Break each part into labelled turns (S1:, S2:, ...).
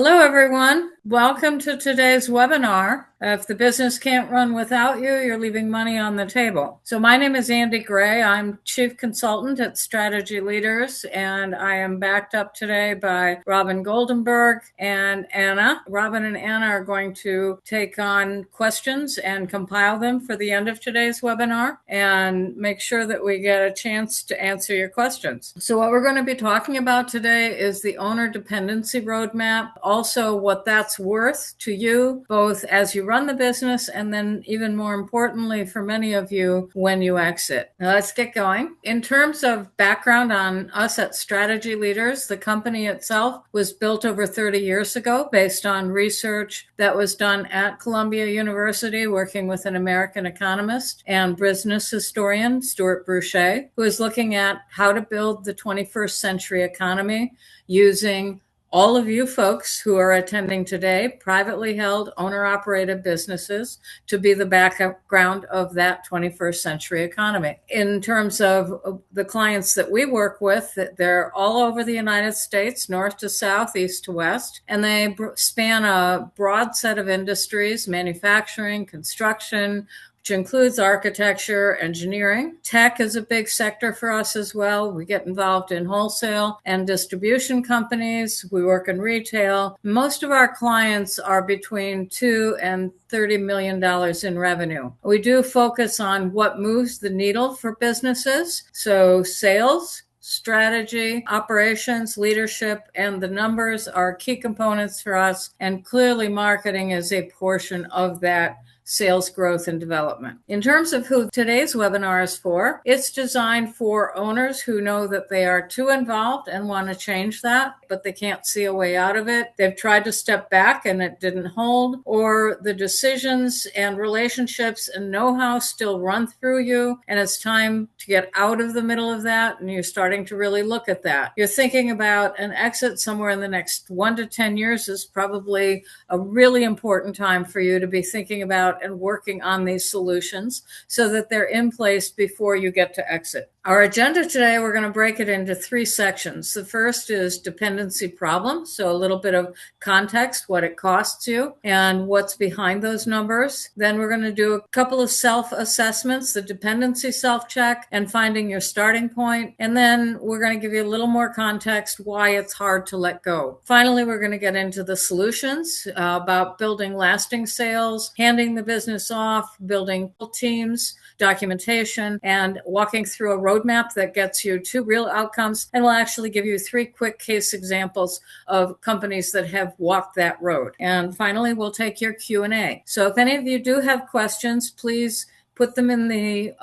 S1: Hello, everyone. Welcome to today's webinar. If the business can't run without you, you're leaving money on the table. So my name is Andi Gray. I'm Chief Consultant at Strategy Leaders, and I am backed up today by Robin Goldenberg and Anna. Robin and Anna are going to take on questions and compile them for the end of today's webinar and make sure that we get a chance to answer your questions. So what we're going to be talking about today is the owner dependency roadmap, also what that's worth to you, both as you run the business and then even more importantly for many of you when you exit. Now let's get going. In terms of background on us at Strategy Leaders, the company itself was built over 30 years ago based on research that was done at Columbia University working with an American economist and business historian, Stuart Boucher, who is looking at how to build the 21st century economy using all of you folks who are attending today, privately held, owner-operated businesses, to be the background of that 21st century economy. In terms of the clients that we work with, they're all over the United States, north to south, east to west, and they span a broad set of industries: manufacturing, construction, which includes architecture, engineering. Tech is a big sector for us as well. We get involved in wholesale and distribution companies. We work in retail. Most of our clients are between $2 and $30 million in revenue. We do focus on what moves the needle for businesses. So sales, strategy, operations, leadership, and the numbers are key components for us. And clearly marketing is a portion of that sales growth and development. In terms of who today's webinar is for, it's designed for owners who know that they are too involved and want to change that, but they can't see a way out of it. They've tried to step back and it didn't hold, or the decisions and relationships and know-how still run through you, and it's time to get out of the middle of that, and you're starting to really look at that. You're thinking about an exit somewhere in the next 1 to 10 years is probably a really important time for you to be thinking about and working on these solutions so that they're in place before you get to exit. Our agenda today, we're going to break it into 3 sections. The first is dependency problems, so a little bit of context, what it costs you and what's behind those numbers. Then we're going to do a couple of self-assessments, the dependency self-check and finding your starting point. And then we're going to give you a little more context why it's hard to let go. Finally, we're going to get into the solutions about building lasting sales, handing the business off, building teams, documentation, and walking through a roadmap that gets you to real outcomes. And we'll actually give you 3 quick case examples of companies that have walked that road. And finally, we'll take your Q&A. So if any of you do have questions, please put them in the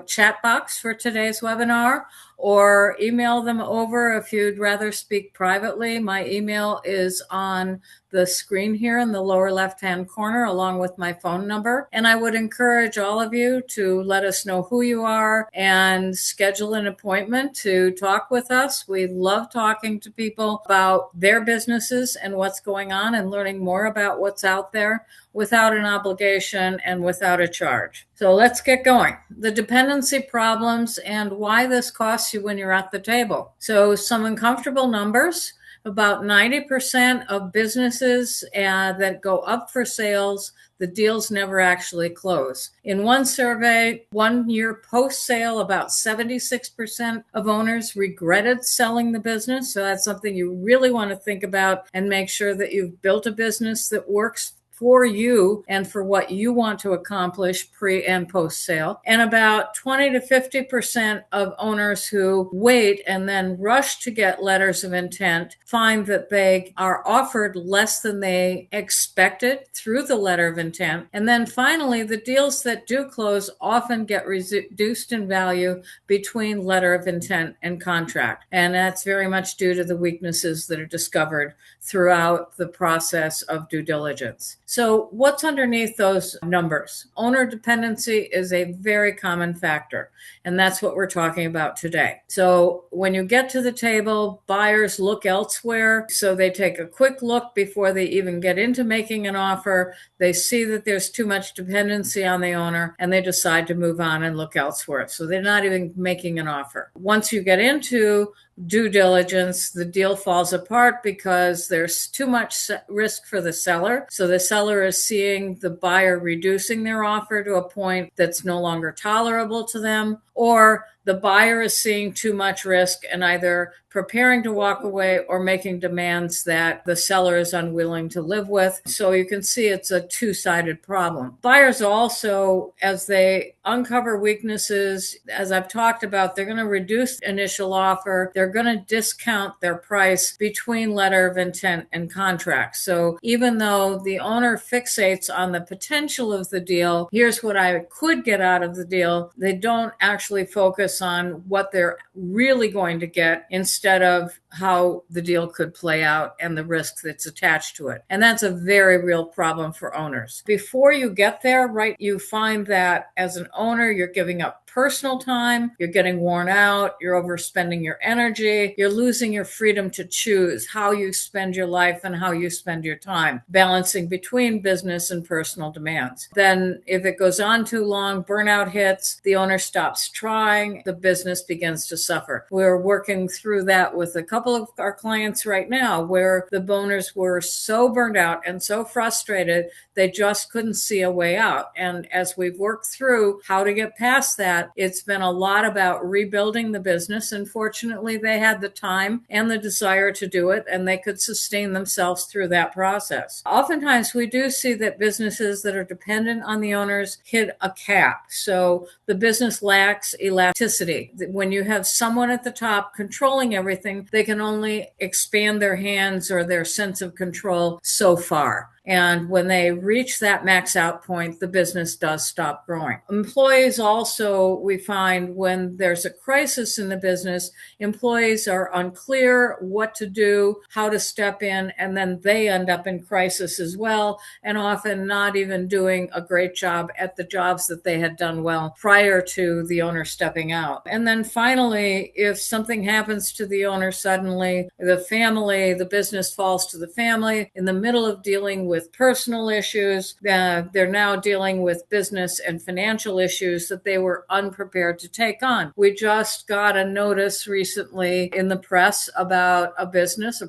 S1: chat box for today's webinar, or email them over if you'd rather speak privately. My email is on the screen here in the lower left-hand corner, along with my phone number. And I would encourage all of you to let us know who you are and schedule an appointment to talk with us. We love talking to people about their businesses and what's going on and learning more about what's out there without an obligation and without a charge. So let's get going. The dependency problems and why this costs you when you're at the table. So some uncomfortable numbers. About 90% of businesses that go up for sales, the deals never actually close. In one survey, 1 year post-sale, about 76% of owners regretted selling the business. So that's something you really want to think about and make sure that you've built a business that works for you and for what you want to accomplish pre and post sale. And about 20 to 50% of owners who wait and then rush to get letters of intent find that they are offered less than they expected through the letter of intent. And then finally, the deals that do close often get reduced in value between letter of intent and contract. And that's very much due to the weaknesses that are discovered throughout the process of due diligence. So what's underneath those numbers? Owner dependency is a very common factor, and that's what we're talking about today. So when you get to the table, buyers look elsewhere. So they take a quick look before they even get into making an offer. They see that there's too much dependency on the owner, and they decide to move on and look elsewhere. So they're not even making an offer. Once you get into due diligence, the deal falls apart because there's too much risk for the seller. So the seller is seeing the buyer reducing their offer to a point that's no longer tolerable to them, or the buyer is seeing too much risk and either preparing to walk away or making demands that the seller is unwilling to live with. So you can see it's a two-sided problem. Buyers also, as they uncover weaknesses, as I've talked about, they're going to reduce initial offer. They're going to discount their price between letter of intent and contract. So even though the owner fixates on the potential of the deal, here's what I could get out of the deal, they don't actually focus on what they're really going to get instead of how the deal could play out and the risk that's attached to it. And that's a very real problem for owners. Before you get there, right, you find that as an owner, you're giving up personal time, you're getting worn out, you're overspending your energy, you're losing your freedom to choose how you spend your life and how you spend your time, balancing between business and personal demands. Then if it goes on too long, burnout hits, the owner stops trying, the business begins to suffer. We're working through that with a couple of our clients right now where the owners were so burned out and so frustrated, they just couldn't see a way out. And as we've worked through how to get past that, it's been a lot about rebuilding the business. And fortunately, they had the time and the desire to do it, and they could sustain themselves through that process. Oftentimes, we do see that businesses that are dependent on the owners hit a cap. So the business lacks elasticity. When you have someone at the top controlling everything, they can only expand their hands or their sense of control so far. And when they reach that max out point, the business does stop growing. Employees also, we find when there's a crisis in the business, employees are unclear what to do, how to step in, and then they end up in crisis as well, and often not even doing a great job at the jobs that they had done well prior to the owner stepping out. And then finally, if something happens to the owner suddenly, the business falls to the family in the middle of dealing with personal issues. They're now dealing with business and financial issues that they were unprepared to take on. We just got a notice recently in the press about a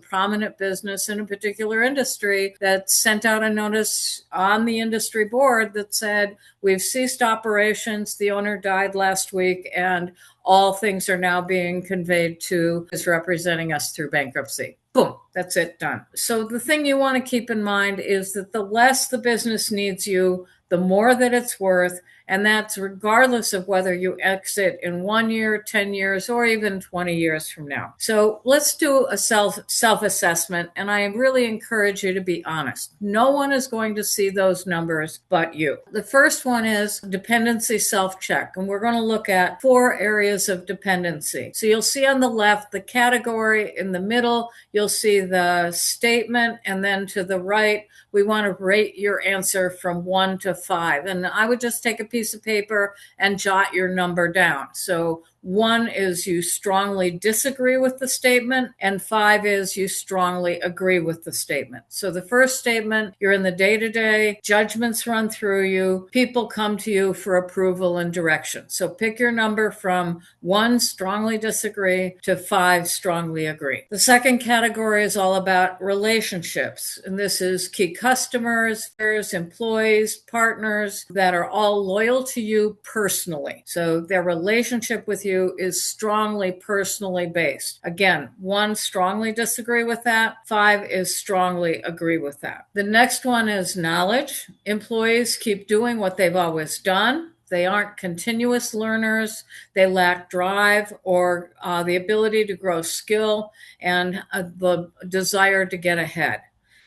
S1: prominent business in a particular industry that sent out a notice on the industry board that said, we've ceased operations. The owner died last week, and all things are now being conveyed to who's representing us through bankruptcy. Boom, that's it, done. So the thing you want to keep in mind is that the less the business needs you, the more that it's worth. And that's regardless of whether you exit in 1 year, 10 years, or even 20 years from now. So let's do a self-assessment. And I really encourage you to be honest. No one is going to see those numbers but you. The first one is dependency self-check. And we're going to look at 4 areas of dependency. So you'll see on the left, the category. In the middle, you'll see the statement. And then to the right, we want to rate your answer from 1 to 5. And I would just take a piece of paper and jot your number down. So 1 is you strongly disagree with the statement, and 5 is you strongly agree with the statement. So the first statement, you're in the day-to-day, judgments run through you, people come to you for approval and direction. So pick your number from 1, strongly disagree, to 5, strongly agree. The second category is all about relationships, and this is key customers, employees, partners that are all loyal to you personally. So their relationship with you is strongly personally based. Again, 1, strongly disagree with that. 5 is strongly agree with that. The next one is knowledge. Employees keep doing what they've always done. They aren't continuous learners. They lack drive or the ability to grow skill and the desire to get ahead.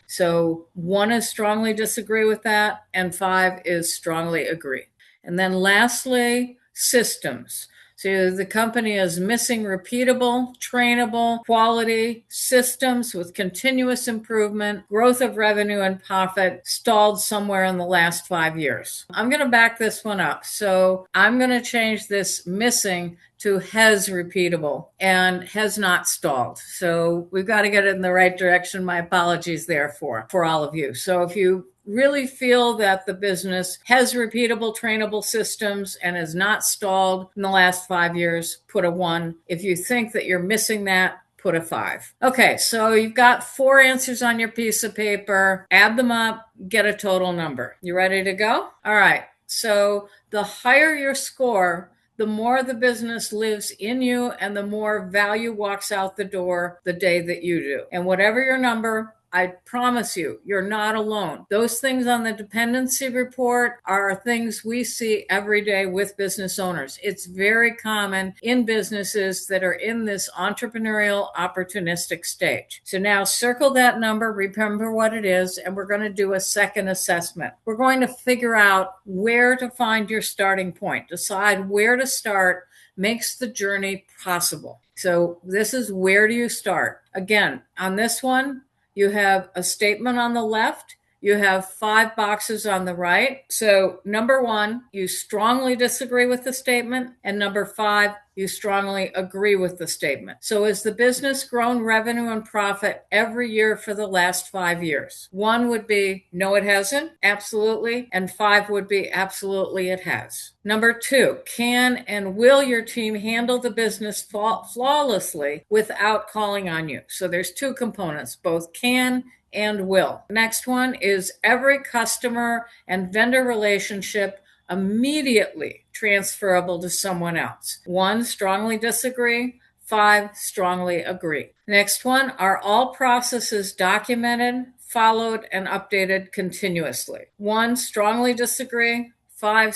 S1: So 1 is strongly disagree with that, and 5 is strongly agree. And then lastly, systems. So the company is missing repeatable, trainable, quality systems with continuous improvement, growth of revenue and profit stalled somewhere in the last 5 years. I'm going to back this one up. So I'm going to change this missing to has repeatable and has not stalled. So we've got to get it in the right direction. My apologies there for all of you. So if you really feel that the business has repeatable, trainable systems and has not stalled in the last 5 years, put a 1. If you think that you're missing that, put a 5. Okay, so you've got 4 answers on your piece of paper. Add them up, get a total number. You ready to go? All right, so the higher your score, the more the business lives in you and the more value walks out the door the day that you do. And whatever your number, I promise you, you're not alone. Those things on the dependency report are things we see every day with business owners. It's very common in businesses that are in this entrepreneurial, opportunistic stage. So now circle that number, remember what it is, and we're going to do a second assessment. We're going to figure out where to find your starting point, decide where to start, makes the journey possible. So this is where do you start? Again, on this one, you have a statement on the left. You have 5 boxes on the right. So number 1, you strongly disagree with the statement. And number 5, you strongly agree with the statement. So has the business grown revenue and profit every year for the last 5 years? 1 would be, no, it hasn't. Absolutely. And 5 would be, absolutely, it has. Number 2, can and will your team handle the business flawlessly without calling on you? So there's 2 components, both can and will. Next one is every customer and vendor relationship immediately transferable to someone else. 1, strongly disagree. 5, strongly agree. Next one, are all processes documented, followed, and updated continuously? 1, strongly disagree. 5,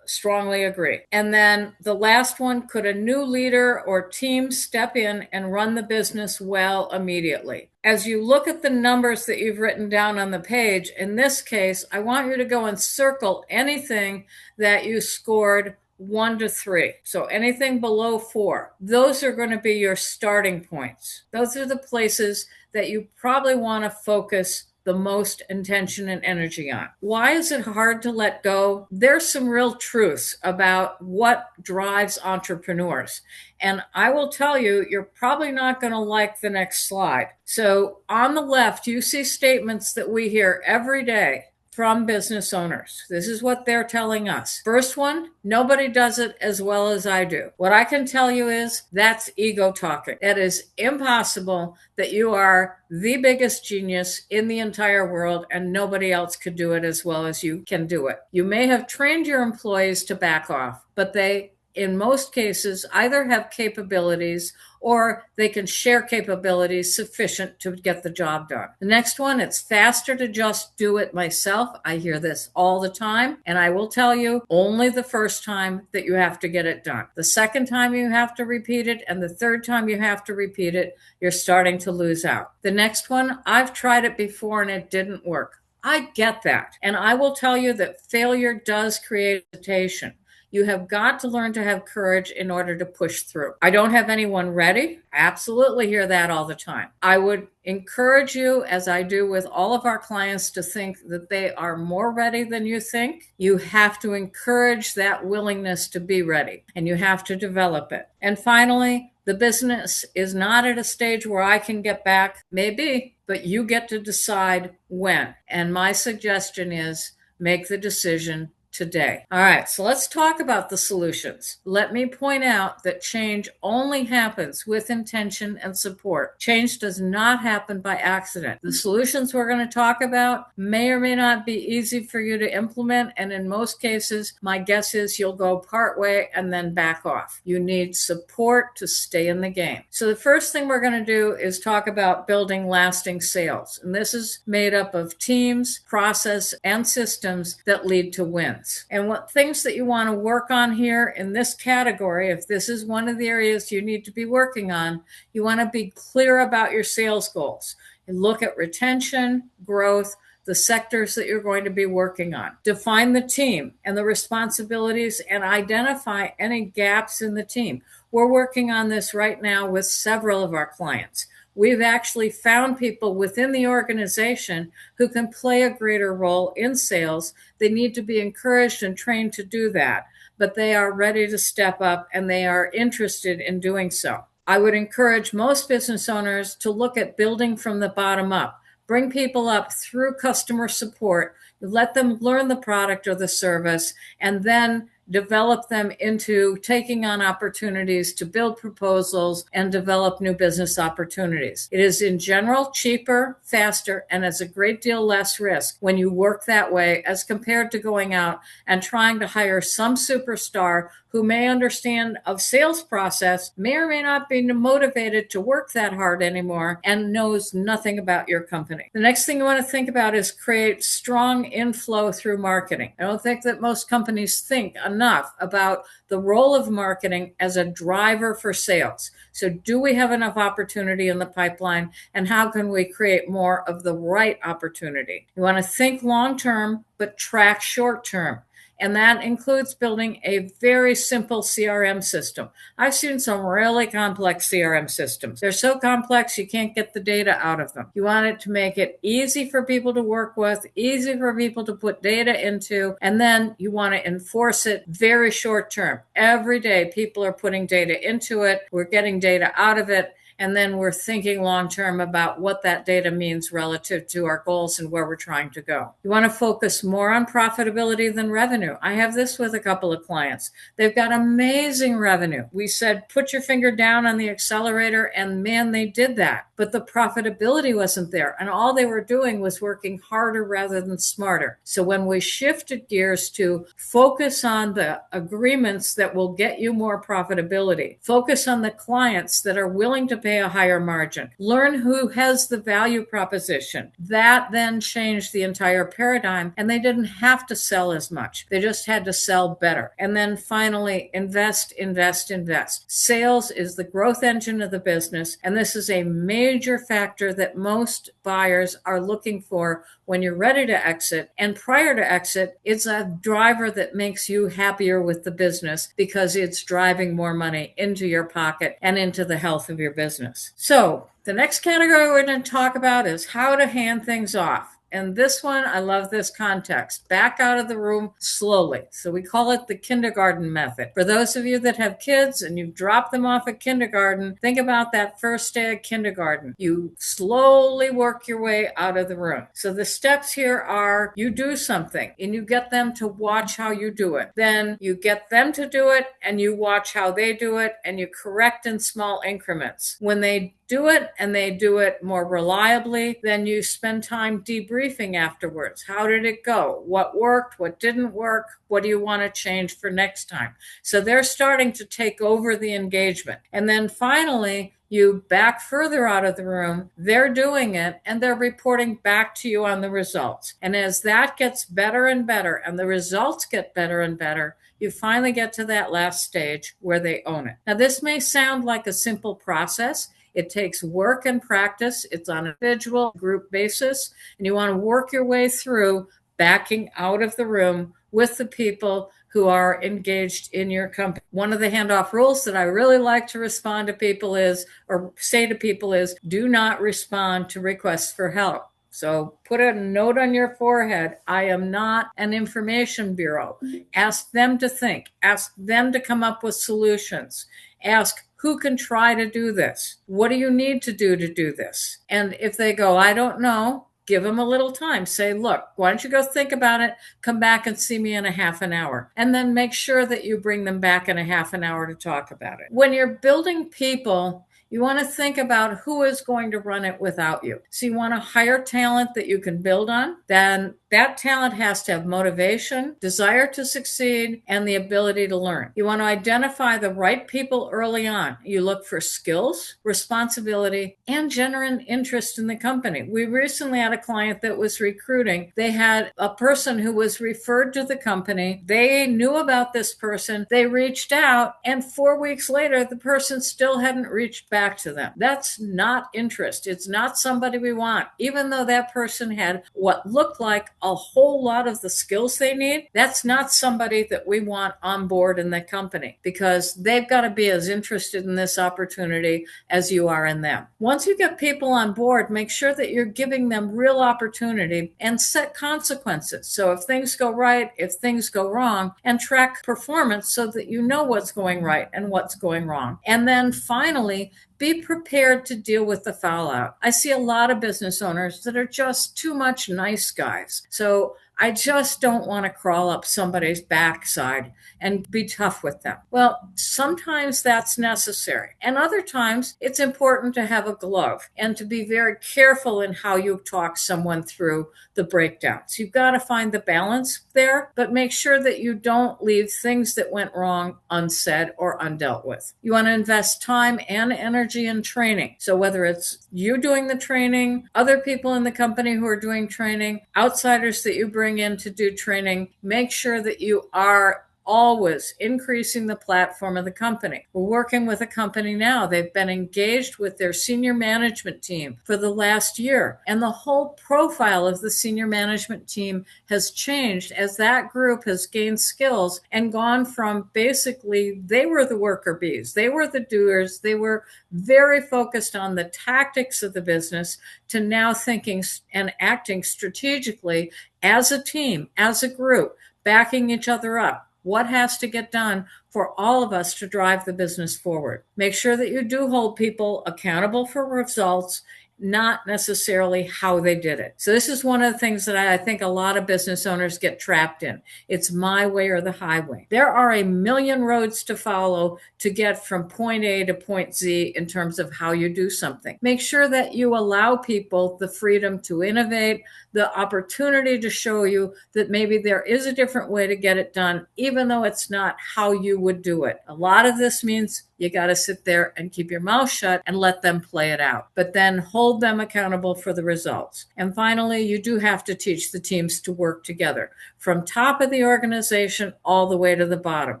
S1: strongly agree. And then the last one, could a new leader or team step in and run the business well immediately? As you look at the numbers that you've written down on the page, in this case, I want you to go and circle anything that you scored 1 to 3. So anything below 4, those are going to be your starting points. Those are the places that you probably want to focus the most intention and energy on. Why is it hard to let go? There's some real truths about what drives entrepreneurs. And I will tell you, you're probably not going to like the next slide. So on the left, you see statements that we hear every day from business owners. This is what they're telling us. First one, nobody does it as well as I do. What I can tell you is that's ego talking. It is impossible that you are the biggest genius in the entire world and nobody else could do it as well as you can do it. You may have trained your employees to back off, but they, in most cases, either have capabilities or they can share capabilities sufficient to get the job done. The next one, it's faster to just do it myself. I hear this all the time, and I will tell you, only the first time that you have to get it done. The second time you have to repeat it, and the third time you have to repeat it, you're starting to lose out. The next one, I've tried it before and it didn't work. I get that. And I will tell you that failure does create hesitation. You have got to learn to have courage in order to push through. I don't have anyone ready. I absolutely hear that all the time. I would encourage you, as I do with all of our clients, to think that they are more ready than you think. You have to encourage that willingness to be ready, and you have to develop it. And finally, the business is not at a stage where I can get back. Maybe, but you get to decide when. And my suggestion is make the decision today. All right, so let's talk about the solutions. Let me point out that change only happens with intention and support. Change does not happen by accident. The solutions we're going to talk about may or may not be easy for you to implement, and in most cases, my guess is you'll go part way and then back off. You need support to stay in the game. So the first thing we're going to do is talk about building lasting sales, and this is made up of teams, process, and systems that lead to wins. And what things that you want to work on here in this category, if this is one of the areas you need to be working on, you want to be clear about your sales goals. You look at retention, growth, the sectors that you're going to be working on. Define the team and the responsibilities and identify any gaps in the team. We're working on this right now with several of our clients. We've actually found people within the organization who can play a greater role in sales. They need to be encouraged and trained to do that, but they are ready to step up and they are interested in doing so. I would encourage most business owners to look at building from the bottom up. bring people up through customer support. You let them learn the product or the service, and then develop them into taking on opportunities to build proposals and develop new business opportunities. It is in general cheaper, faster, and it's a great deal less risk when you work that way as compared to going out and trying to hire some superstar who may understand a sales process, may or may not be motivated to work that hard anymore, and knows nothing about your company. The next thing you want to think about is create strong inflow through marketing. I don't think that most companies think enough about the role of marketing as a driver for sales. So do we have enough opportunity in the pipeline, and how can we create more of the right opportunity? You want to think long-term, but track short-term. And that includes building a very simple CRM system. I've seen some really complex CRM systems. They're so complex you can't get the data out of them. You want it to make it easy for people to work with, easy for people to put data into, and then you want to enforce it very short term. Every day people are putting data into it. We're getting data out of it. And then we're thinking long-term about what that data means relative to our goals and where we're trying to go. You want to focus more on profitability than revenue. I have this with a couple of clients. They've got amazing revenue. We said, put your finger down on the accelerator, and man, they did that. But the profitability wasn't there. And all they were doing was working harder rather than smarter. So when we shifted gears to focus on the agreements that will get you more profitability, focus on the clients that are willing to pay a higher margin, learn who has the value proposition. That then changed the entire paradigm, and they didn't have to sell as much. They just had to sell better. And then finally, invest, invest, invest. Sales is the growth engine of the business, and this is a major factor that most buyers are looking for when you're ready to exit. And prior to exit, it's a driver that makes you happier with the business because it's driving more money into your pocket and into the health of your business. So the next category we're going to talk about is how to hand things off. And this one, I love this context. Back out of the room slowly. So we call it the kindergarten method. For those of you that have kids and you drop them off at kindergarten, think about that first day of kindergarten. You slowly work your way out of the room. So the steps here are you do something and you get them to watch how you do it. Then you get them to do it and you watch how they do it and you correct in small increments. When they do it and they do it more reliably, then you spend time debriefing afterwards. How did it go? What worked? What didn't work? What do you want to change for next time? So they're starting to take over the engagement. And then finally, you back further out of the room, they're doing it, and they're reporting back to you on the results. And as that gets better and better, and the results get better and better, you finally get to that last stage where they own it. Now, this may sound like a simple process. It takes work and practice. It's on an individual group basis, and you want to work your way through backing out of the room with the people who are engaged in your company. One of the handoff rules that I really like to respond to people is, or say to people is, do not respond to requests for help. So put a note on your forehead. I am not an information bureau. Ask them to think. Ask them to come up with solutions. Ask who can try to do this? What do you need to do this? And if they go, I don't know, give them a little time. Say, look, why don't you go think about it? Come back and see me in a half an hour. And then make sure that you bring them back in a half an hour to talk about it. When you're building people, you want to think about who is going to run it without you. So you want to hire talent that you can build on. Then that talent has to have motivation, desire to succeed, and the ability to learn. You want to identify the right people early on. You look for skills, responsibility, and genuine interest in the company. We recently had a client that was recruiting. They had a person who was referred to the company. They knew about this person. They reached out, and 4 weeks later, the person still hadn't reached back to them. That's not interest. It's not somebody we want. Even though that person had what looked like a whole lot of the skills they need, that's not somebody that we want on board in the company, because they've got to be as interested in this opportunity as you are in them. Once you get people on board, make sure that you're giving them real opportunity and set consequences. So if things go right, if things go wrong, and track performance so that you know what's going right and what's going wrong. And then finally, be prepared to deal with the fallout. I see a lot of business owners that are just too much nice guys. So I just don't want to crawl up somebody's backside and be tough with them. Well, sometimes that's necessary. And other times it's important to have a glove and to be very careful in how you talk someone through the breakdowns. You've got to find the balance there, but make sure that you don't leave things that went wrong unsaid or undealt with. You want to invest time and energy in training. So whether it's you doing the training, other people in the company who are doing training, outsiders that you bring in to do training, make sure that you are always increasing the platform of the company. We're working with a company now. They've been engaged with their senior management team for the last year. And the whole profile of the senior management team has changed as that group has gained skills and gone from basically, they were the worker bees, they were the doers, they were very focused on the tactics of the business, to now thinking and acting strategically as a team, as a group, backing each other up. What has to get done for all of us to drive the business forward? Make sure that you do hold people accountable for results, not necessarily how they did it. So this is one of the things that I think a lot of business owners get trapped in. It's my way or the highway. There are a million roads to follow to get from point A to point Z in terms of how you do something. Make sure that you allow people the freedom to innovate, the opportunity to show you that maybe there is a different way to get it done, even though it's not how you would do it. A lot of this means you got to sit there and keep your mouth shut and let them play it out, but then hold them accountable for the results. And finally, you do have to teach the teams to work together from top of the organization all the way to the bottom.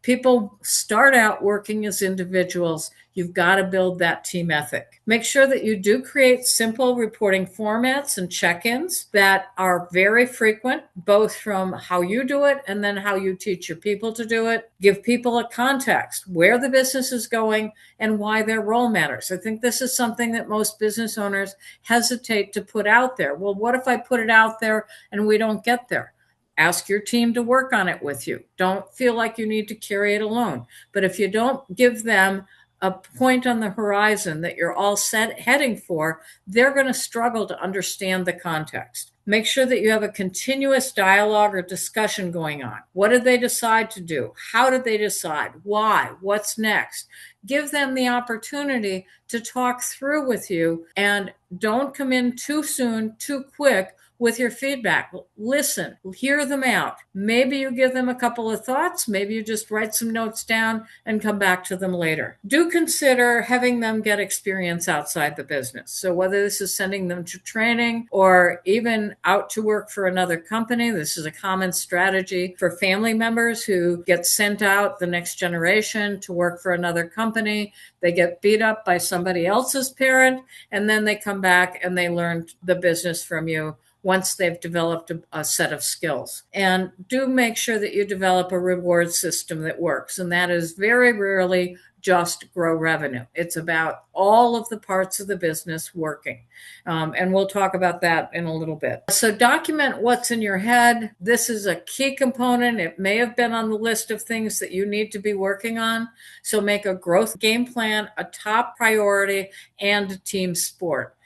S1: People start out working as individuals. You've got to build that team ethic. Make sure that you do create simple reporting formats and check-ins that are very frequent, both from how you do it and then how you teach your people to do it. Give people a context, where the business is going and why their role matters. I think this is something that most business owners hesitate to put out there. Well, what if I put it out there and we don't get there? Ask your team to work on it with you. Don't feel like you need to carry it alone. But if you don't give them a point on the horizon that you're all heading for, they're going to struggle to understand the context. Make sure that you have a continuous dialogue or discussion going on. What did they decide to do? How did they decide? Why? What's next? Give them the opportunity to talk through with you, and don't come in too soon, too quick with your feedback. Listen, hear them out. Maybe you give them a couple of thoughts. Maybe you just write some notes down and come back to them later. Do consider having them get experience outside the business. So whether this is sending them to training or even out to work for another company, this is a common strategy for family members who get sent out, the next generation, to work for another company. They get beat up by somebody else's parent, and then they come back and they learn the business from you once they've developed a set of skills. And do make sure that you develop a reward system that works. And that is very rarely just grow revenue. It's about all of the parts of the business working. And we'll talk about that in a little bit. So document what's in your head. This is a key component. It may have been on the list of things that you need to be working on. So make a growth game plan a top priority and a team sport.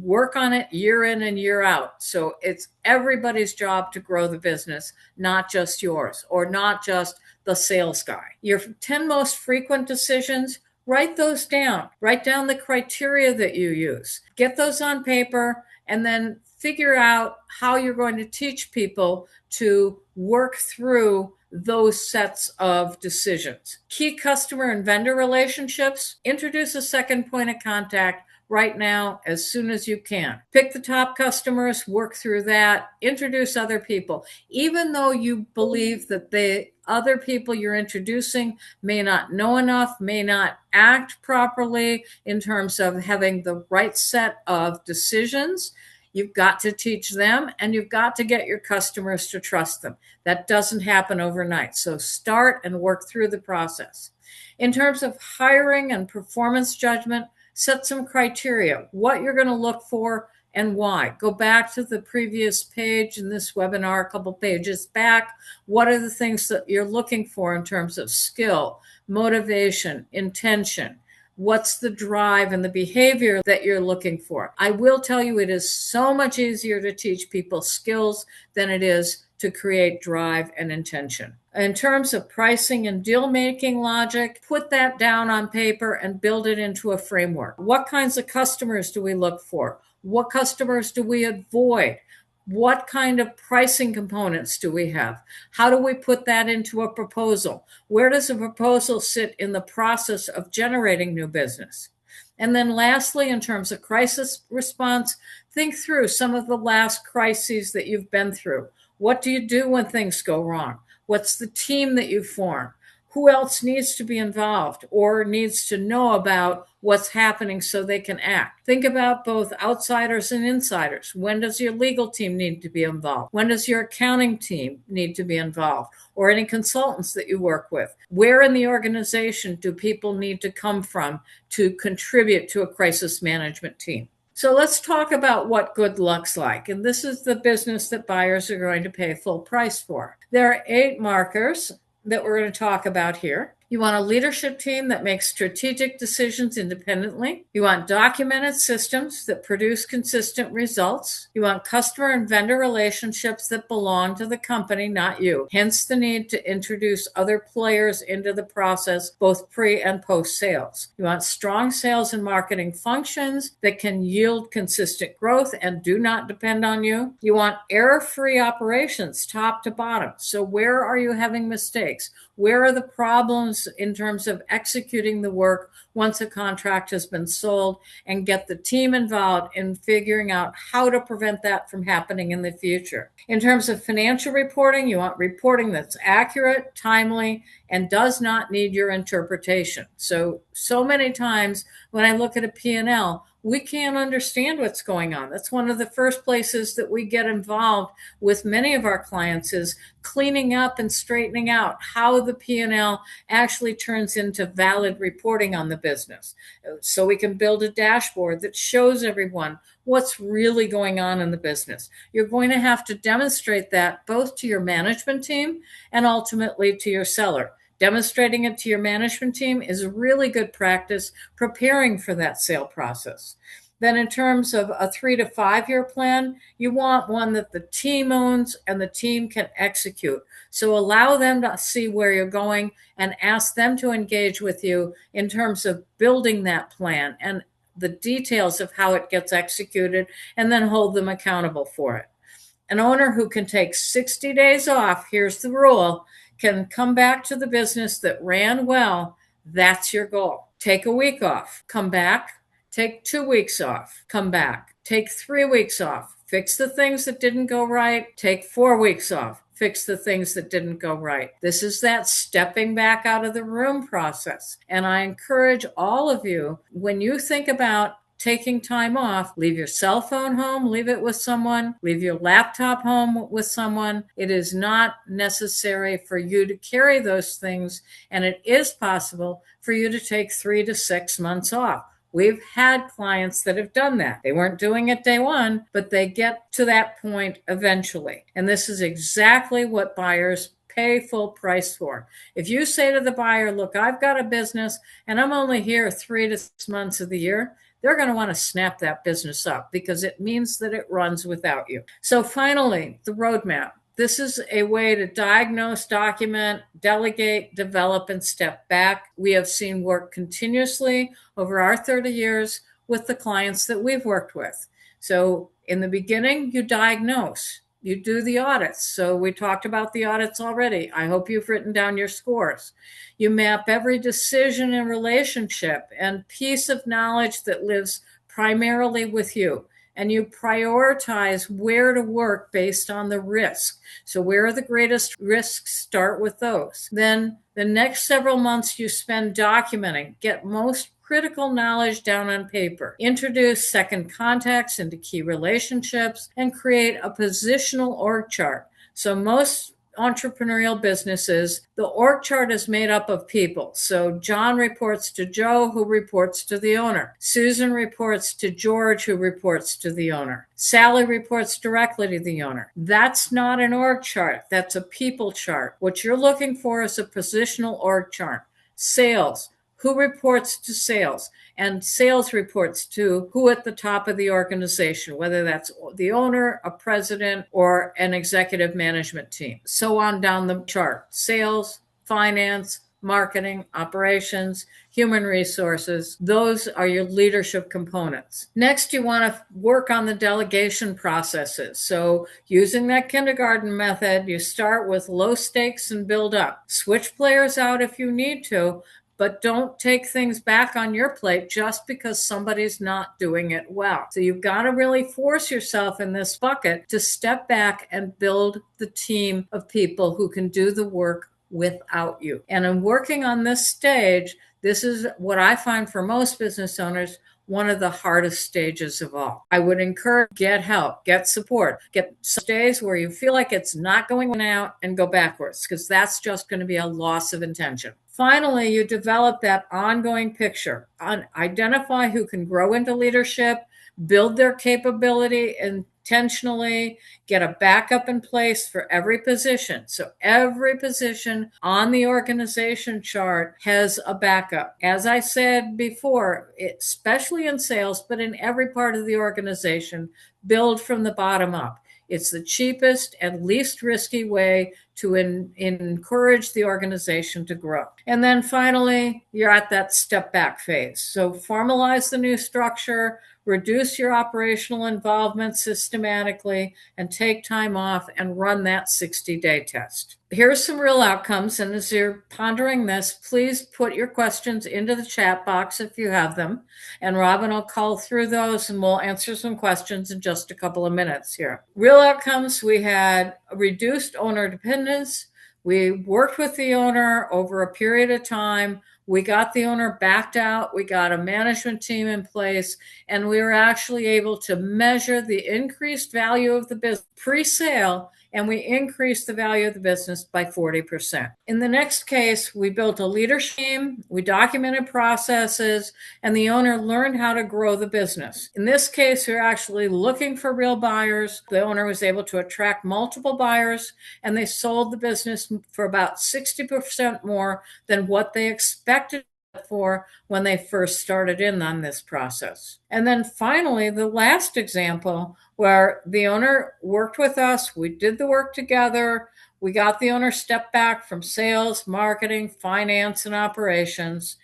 S1: Work on it year in and year out. So it's everybody's job to grow the business, not just yours or not just the sales guy. Your 10 most frequent decisions, write those down. Write down the criteria that you use. Get those on paper and then figure out how you're going to teach people to work through those sets of decisions. Key customer and vendor relationships, introduce a second point of contact right now as soon as you can. Pick the top customers, work through that, introduce other people. Even though you believe that the other people you're introducing may not know enough, may not act properly in terms of having the right set of decisions, you've got to teach them and you've got to get your customers to trust them. That doesn't happen overnight. So start and work through the process. In terms of hiring and performance judgment, set some criteria, what you're going to look for and why. Go back to the previous page in this webinar, a couple pages back. What are the things that you're looking for in terms of skill, motivation, intention? What's the drive and the behavior that you're looking for? I will tell you, it is so much easier to teach people skills than it is to create drive and intention. In terms of pricing and deal-making logic, put that down on paper and build it into a framework. What kinds of customers do we look for? What customers do we avoid? What kind of pricing components do we have? How do we put that into a proposal? Where does a proposal sit in the process of generating new business? And then lastly, in terms of crisis response, think through some of the last crises that you've been through. What do you do when things go wrong? What's the team that you form? Who else needs to be involved or needs to know about what's happening so they can act? Think about both outsiders and insiders. When does your legal team need to be involved? When does your accounting team need to be involved? Or any consultants that you work with? Where in the organization do people need to come from to contribute to a crisis management team? So let's talk about what good looks like. And this is the business that buyers are going to pay full price for. There are 8 markers that we're going to talk about here. You want a leadership team that makes strategic decisions independently. You want documented systems that produce consistent results. You want customer and vendor relationships that belong to the company, not you. Hence the need to introduce other players into the process, both pre and post sales. You want strong sales and marketing functions that can yield consistent growth and do not depend on you. You want error-free operations, top to bottom. So where are you having mistakes? Where are the problems in terms of executing the work once a contract has been sold, and get the team involved in figuring out how to prevent that from happening in the future. In terms of financial reporting, you want reporting that's accurate, timely, and does not need your interpretation. So many times when I look at a P&L, we can't understand what's going on. That's one of the first places that we get involved with many of our clients, is cleaning up and straightening out how the P&L actually turns into valid reporting on the business. So we can build a dashboard that shows everyone what's really going on in the business. You're going to have to demonstrate that both to your management team and ultimately to your seller. Demonstrating it to your management team is really good practice preparing for that sale process. Then in terms of a 3 to 5 year plan, you want one that the team owns and the team can execute. So allow them to see where you're going and ask them to engage with you in terms of building that plan and the details of how it gets executed, and then hold them accountable for it. An owner who can take 60 days off, here's the rule, can come back to the business that ran well. That's your goal. Take a week off, come back, take 2 weeks off, come back, take 3 weeks off, fix the things that didn't go right, take 4 weeks off, fix the things that didn't go right. This is that stepping back out of the room process. And I encourage all of you, when you think about taking time off, leave your cell phone home, leave it with someone, leave your laptop home with someone. It is not necessary for you to carry those things, and it is possible for you to take 3 to 6 months off. We've had clients that have done that. They weren't doing it day one, but they get to that point eventually. And this is exactly what buyers pay full price for. If you say to the buyer, look, I've got a business and I'm only here 3 to 6 months of the year, they're going to want to snap that business up because it means that it runs without you. So finally, the roadmap. This is a way to diagnose, document, delegate, develop, and step back. We have seen work continuously over our 30 years with the clients that we've worked with. So in the beginning, you diagnose. You do the audits. So we talked about the audits already. I hope you've written down your scores. You map every decision and relationship and piece of knowledge that lives primarily with you. And you prioritize where to work based on the risk. So where are the greatest risks? Start with those. Then the next several months you spend documenting, get most critical knowledge down on paper, introduce second contacts into key relationships, and create a positional org chart. So most entrepreneurial businesses, the org chart is made up of people. So John reports to Joe, who reports to the owner. Susan reports to George, who reports to the owner. Sally reports directly to the owner. That's not an org chart. That's a people chart. What you're looking for is a positional org chart. Sales. who reports to sales, and sales reports to who at the top of the organization, whether that's the owner, a president, or an executive management team. So on down the chart: sales, finance, marketing, operations, human resources. Those are your leadership components. Next, you want to work on the delegation processes. So using that kindergarten method, you start with low stakes and build up. Switch players out if you need to, but don't take things back on your plate just because somebody's not doing it well. So you've got to really force yourself in this bucket to step back and build the team of people who can do the work without you. And in working on this stage, this is what I find for most business owners one of the hardest stages of all. I would encourage, get help, get support, get some days where you feel like it's not going out and go backwards, because that's just going to be a loss of intention. Finally, you develop that ongoing picture. Identify who can grow into leadership, build their capability intentionally, get a backup in place for every position. So every position on the organization chart has a backup. As I said before, especially in sales, but in every part of the organization, build from the bottom up. It's the cheapest and least risky way to encourage the organization to grow. And then finally, you're at that step back phase. So formalize the new structure, reduce your operational involvement systematically, and take time off and run that 60-day test. Here's some real outcomes. And as you're pondering this, please put your questions into the chat box if you have them. And Robin will call through those and we'll answer some questions in just a couple of minutes here. Real outcomes: we had reduced owner dependence. We worked with the owner over a period of time. We got the owner backed out. We got a management team in place, and we were actually able to measure the increased value of the business pre-sale, and we increased the value of the business by 40%. In the next case, we built a leadership team, we documented processes, and the owner learned how to grow the business. In this case, we're actually looking for real buyers. The owner was able to attract multiple buyers, and they sold the business for about 60% more than what they expected for when they first started in on this process. And then finally, the last example where the owner worked with us, we did the work together, we got the owner step back from sales, marketing, finance, and operations,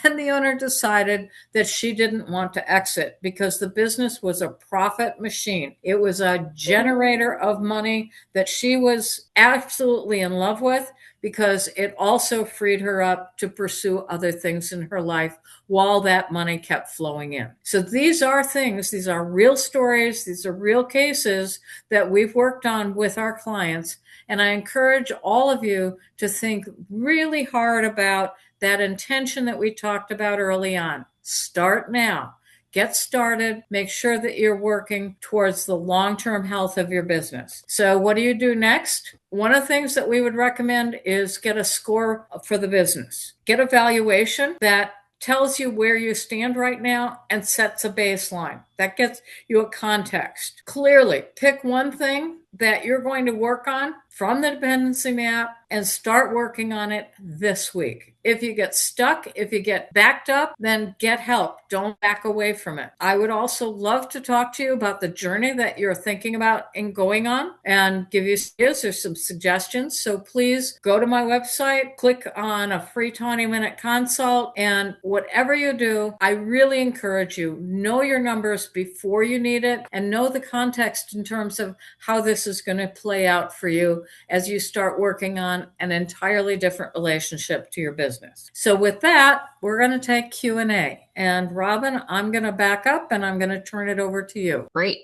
S1: and the owner decided that she didn't want to exit because the business was a profit machine. It was a generator of money that she was absolutely in love with, because it also freed her up to pursue other things in her life while that money kept flowing in. So these are things, these are real stories, these are real cases that we've worked on with our clients. And I encourage all of you to think really hard about that intention that we talked about early on. Start now. Get started. Make sure that you're working towards the long-term health of your business. So what do you do next? One of the things that we would recommend is get a score for the business. Get a valuation that tells you where you stand right now and sets a baseline. That gets you a context. Clearly, pick one thing that you're going to work on from the dependency map and start working on it this week. If you get stuck, if you get backed up, then get help. Don't back away from it. I would also love to talk to you about the journey that you're thinking about and going on and give you ideas or some suggestions. So please go to my website, click on a free 20-minute consult, and whatever you do, I really encourage you, know your numbers before you need it and know the context in terms of how this is going to play out for you as you start working on an entirely different relationship to your business. So with that, we're going to take Q&A. And Robin, I'm going to back up and I'm going to turn it over to you.
S2: Great.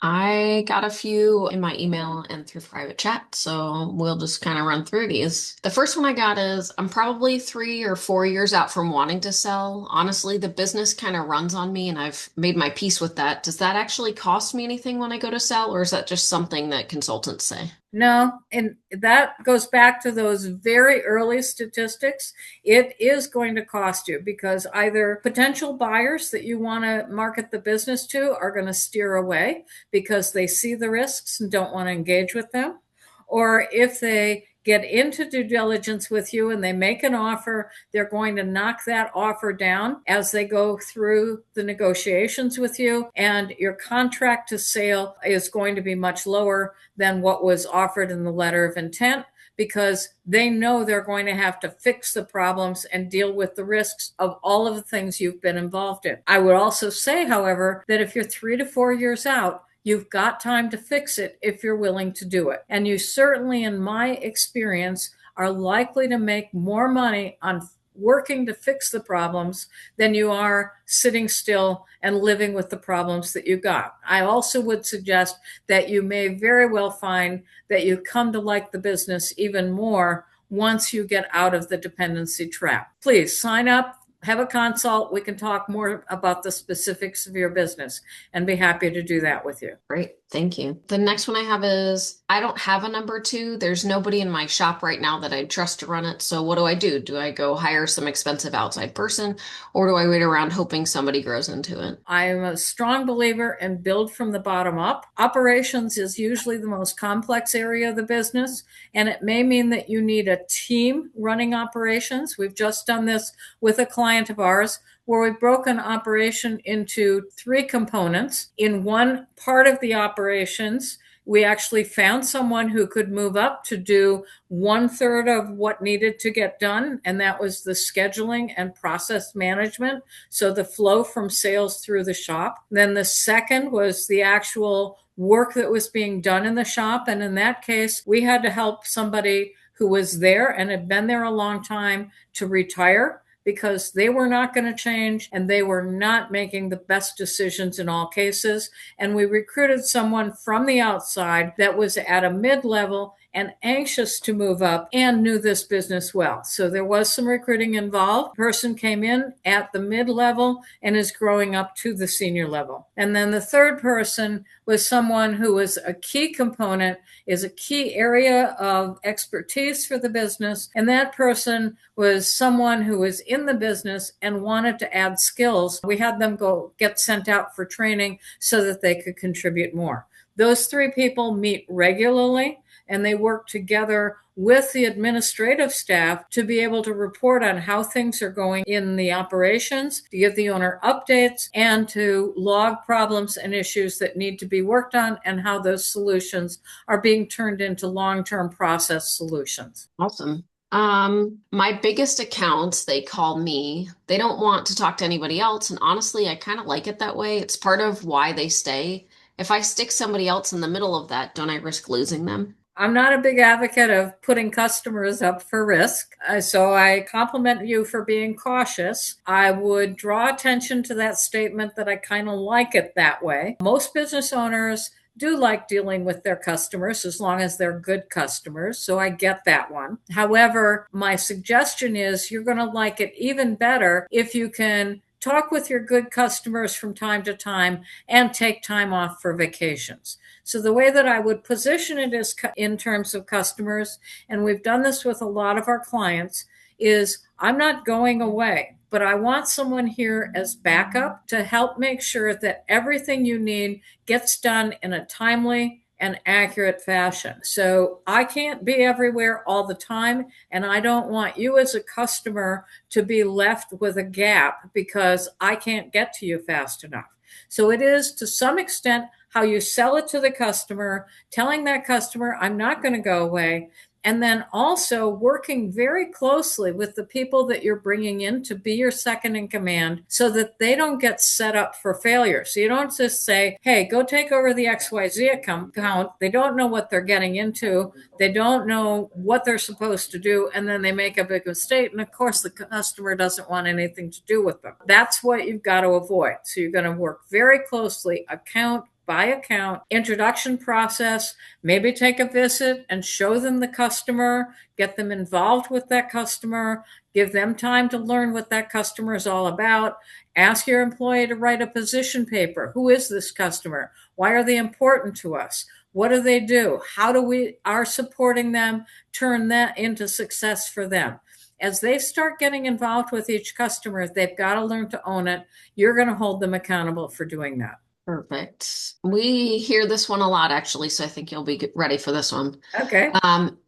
S2: I got a few in my email and through private chat, so we'll just kind of run through these. The first one I got is, I'm probably 3 or 4 years out from wanting to sell. Honestly, the business kind of runs on me and I've made my peace with that. Does that actually cost me anything when I go to sell, or is that just something that consultants say?
S1: No, and that goes back to those very early statistics. It is going to cost you because either potential buyers that you want to market the business to are going to steer away because they see the risks and don't want to engage with them. Or if they get into due diligence with you and they make an offer, they're going to knock that offer down as they go through the negotiations with you, and your contract to sale is going to be much lower than what was offered in the letter of intent, because they know they're going to have to fix the problems and deal with the risks of all of the things you've been involved in. I would also say, however, that if you're 3 to 4 years out, you've got time to fix it if you're willing to do it. And you certainly, in my experience, are likely to make more money on working to fix the problems than you are sitting still and living with the problems that you got. I also would suggest that you may very well find that you come to like the business even more once you get out of the dependency trap. Please sign up, have a consult. We can talk more about the specifics of your business and be happy to do that with you.
S2: Great. Thank you. The next one I have is, I don't have a number two. There's nobody in my shop right now that I trust to run it. So what do? Do I go hire some expensive outside person, or do I wait around hoping somebody grows into it?
S1: I am a strong believer in build from the bottom up. Operations is usually the most complex area of the business, and it may mean that you need a team running operations. We've just done this with a client of ours where we've broken operation into 3 components. In one part of the operations, we actually found someone who could move up to do 1/3 of what needed to get done, and that was the scheduling and process management, so the flow from sales through the shop. Then the second was the actual work that was being done in the shop, and in that case, we had to help somebody who was there and had been there a long time to retire, because they were not going to change and they were not making the best decisions in all cases. And we recruited someone from the outside that was at a mid-level and anxious to move up and knew this business well. So there was some recruiting involved. The person came in at the mid-level and is growing up to the senior level. And then the third person was someone who was a key component, is a key area of expertise for the business. And that person was someone who was in the business and wanted to add skills. We had them go get sent out for training so that they could contribute more. Those 3 people meet regularly, and they work together with the administrative staff to be able to report on how things are going in the operations, to give the owner updates, and to log problems and issues that need to be worked on and how those solutions are being turned into long-term process solutions.
S2: Awesome. My biggest accounts, they call me. They don't want to talk to anybody else. And honestly, I kind of like it that way. It's part of why they stay. If I stick somebody else in the middle of that, don't I risk losing them?
S1: I'm not a big advocate of putting customers up for risk, so I compliment you for being cautious. I would draw attention to that statement that I kind of like it that way. Most business owners do like dealing with their customers as long as they're good customers, so I get that one. However, my suggestion is you're going to like it even better if you can talk with your good customers from time to time and take time off for vacations. So the way that I would position it is in terms of customers, and we've done this with a lot of our clients, is I'm not going away, but I want someone here as backup to help make sure that everything you need gets done in a timely and accurate fashion. So I can't be everywhere all the time, and I don't want you as a customer to be left with a gap because I can't get to you fast enough. So it is, to some extent, how you sell it to the customer, telling that customer, I'm not going to go away. And then also working very closely with the people that you're bringing in to be your second in command so that they don't get set up for failure. So you don't just say, hey, go take over the XYZ account. They don't know what they're getting into. They don't know what they're supposed to do. And then they make a big mistake. And of course, the customer doesn't want anything to do with them. That's what you've got to avoid. So you're going to work very closely, account by account, introduction process, maybe take a visit and show them the customer, get them involved with that customer, give them time to learn what that customer is all about. Ask your employee to write a position paper. Who is this customer? Why are they important to us? What do they do? How do we are supporting them turn that into success for them? As they start getting involved with each customer, they've got to learn to own it. You're going to hold them accountable for doing that.
S2: Perfect. We hear this one a lot, actually, so I think you'll be ready for this one.
S1: Okay.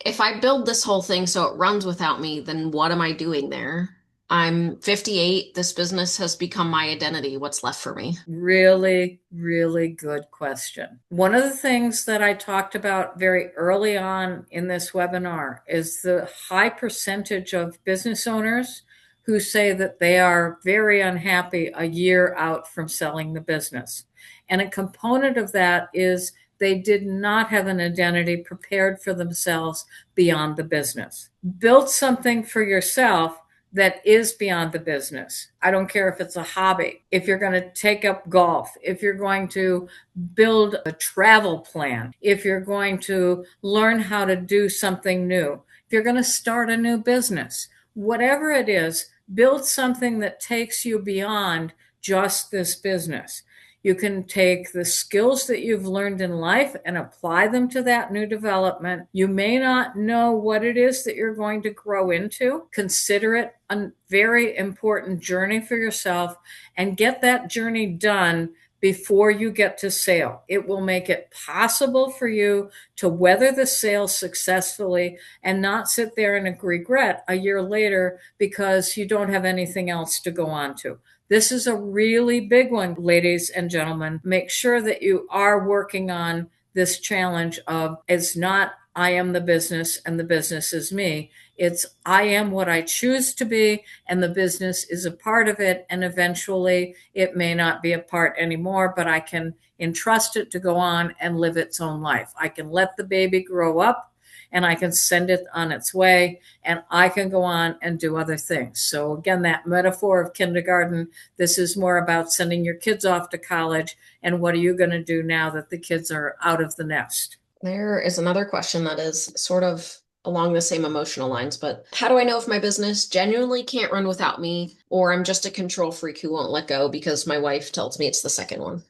S2: If I build this whole thing so it runs without me, then what am I doing there? I'm 58. This business has become my identity. What's left for me?
S1: Really, really good question. One of the things that I talked about very early on in this webinar is the high percentage of business owners who say that they are very unhappy a year out from selling the business. And a component of that is they did not have an identity prepared for themselves beyond the business. Build something for yourself that is beyond the business. I don't care if it's a hobby, if you're going to take up golf, if you're going to build a travel plan, if you're going to learn how to do something new, if you're going to start a new business, whatever it is, build something that takes you beyond just this business. You can take the skills that you've learned in life and apply them to that new development. You may not know what it is that you're going to grow into. Consider it a very important journey for yourself and get that journey done before you get to sale. It will make it possible for you to weather the sale successfully and not sit there and regret a year later because you don't have anything else to go on to. This is a really big one, ladies and gentlemen. Make sure that you are working on this challenge of it's not I am the business and the business is me. It's I am what I choose to be and the business is a part of it. And eventually it may not be a part anymore, but I can entrust it to go on and live its own life. I can let the baby grow up and I can send it on its way and I can go on and do other things. So again, that metaphor of kindergarten, this is more about sending your kids off to college and what are you going to do now that the kids are out of the nest?
S2: There is another question that is sort of along the same emotional lines, but how do I know if my business genuinely can't run without me, or I'm just a control freak who won't let go because my wife tells me it's the second one?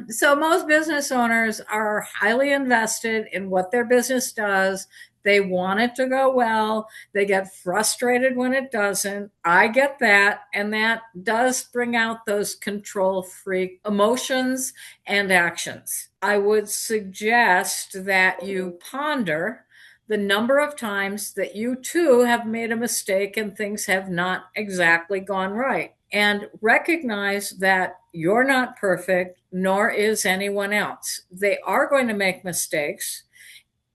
S1: So most business owners are highly invested in what their business does. They want it to go well. They get frustrated when it doesn't. I get that. And that does bring out those control freak emotions and actions. I would suggest that you ponder the number of times that you too have made a mistake and things have not exactly gone right. And recognize that you're not perfect, nor is anyone else. They are going to make mistakes,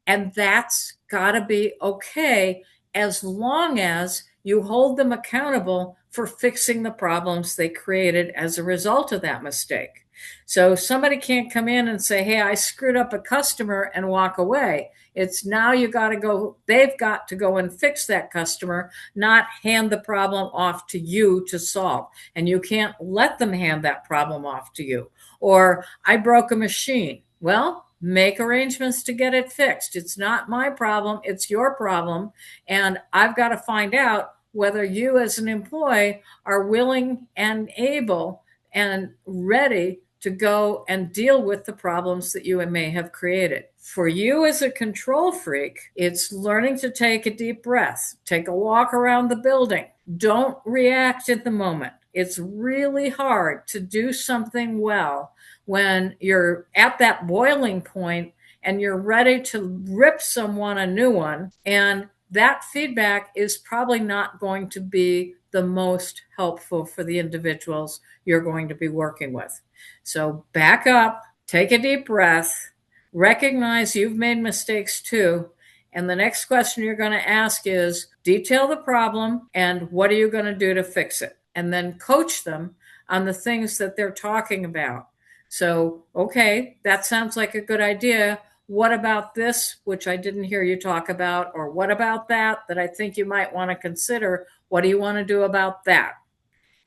S1: and that's got to be okay as long as you hold them accountable for fixing the problems they created as a result of that mistake. So somebody can't come in and say, hey, I screwed up a customer and walk away. It's now you got to go, they've got to go and fix that customer, not hand the problem off to you to solve. And you can't let them hand that problem off to you. Or I broke a machine. Well, make arrangements to get it fixed. It's not my problem, it's your problem. And I've got to find out whether you, as an employee, are willing and able and ready to go and deal with the problems that you may have created. For you as a control freak, it's learning to take a deep breath, take a walk around the building. Don't react at the moment. It's really hard to do something well when you're at that boiling point and you're ready to rip someone a new one. And that feedback is probably not going to be the most helpful for the individuals you're going to be working with. So back up, take a deep breath, recognize you've made mistakes too. And the next question you're going to ask is detail the problem and what are you going to do to fix it? And then coach them on the things that they're talking about. So, okay, that sounds like a good idea. What about this, which I didn't hear you talk about? Or what about that, that I think you might want to consider? What do you want to do about that?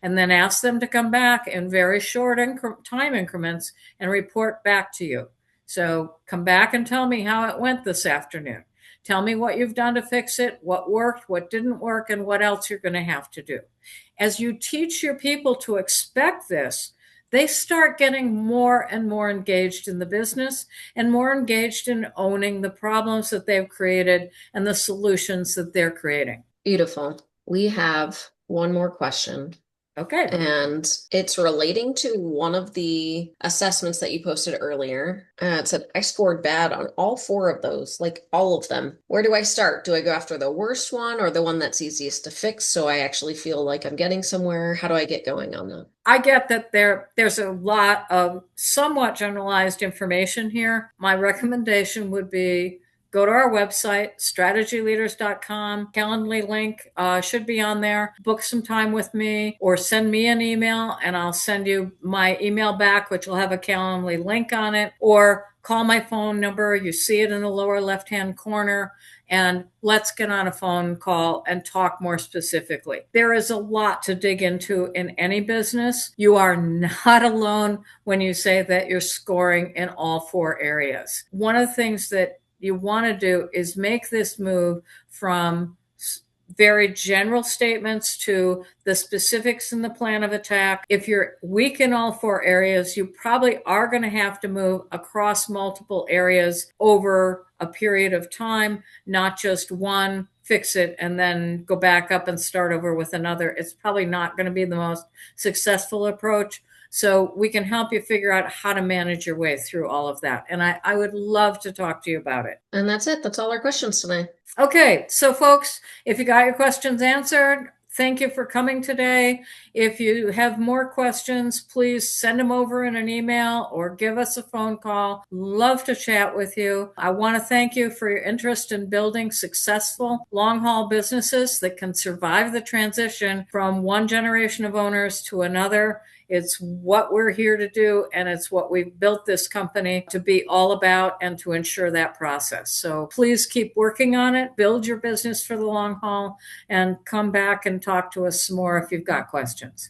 S1: And then ask them to come back in very short time increments and report back to you. So come back and tell me how it went this afternoon. Tell me what you've done to fix it, what worked, what didn't work, and what else you're going to have to do. As you teach your people to expect this, they start getting more and more engaged in the business and more engaged in owning the problems that they've created and the solutions that they're creating.
S2: Beautiful. We have one more question.
S1: Okay.
S2: And it's relating to one of the assessments that you posted earlier. It said I scored bad on all four of those, like all of them. Where do I start? Do I go after the worst one or the one that's easiest to fix so I actually feel like I'm getting somewhere? How do I get going on that?
S1: I get that there's a lot of somewhat generalized information here. My recommendation would be go to our website, strategyleaders.com. Calendly link should be on there. Book some time with me or send me an email and I'll send you my email back, which will have a Calendly link on it, or call my phone number. You see it in the lower left-hand corner, and let's get on a phone call and talk more specifically. There is a lot to dig into in any business. You are not alone when you say that you're scoring in all four areas. One of the things that you want to do is make this move from very general statements to the specifics in the plan of attack. If you're weak in all four areas, you probably are going to have to move across multiple areas over a period of time, not just one, fix it, and then go back up and start over with another. It's probably not going to be the most successful approach. So we can help you figure out how to manage your way through all of that. And I would love to talk to you about it.
S2: And that's it. That's all our questions today.
S1: Okay, so folks, if you got your questions answered, thank you for coming today. If you have more questions, please send them over in an email or give us a phone call. Love to chat with you. I want to thank you for your interest in building successful long haul businesses that can survive the transition from one generation of owners to another. It's what we're here to do, and it's what we've built this company to be all about and to ensure that process. So please keep working on it, build your business for the long haul, and come back and talk to us some more if you've got questions.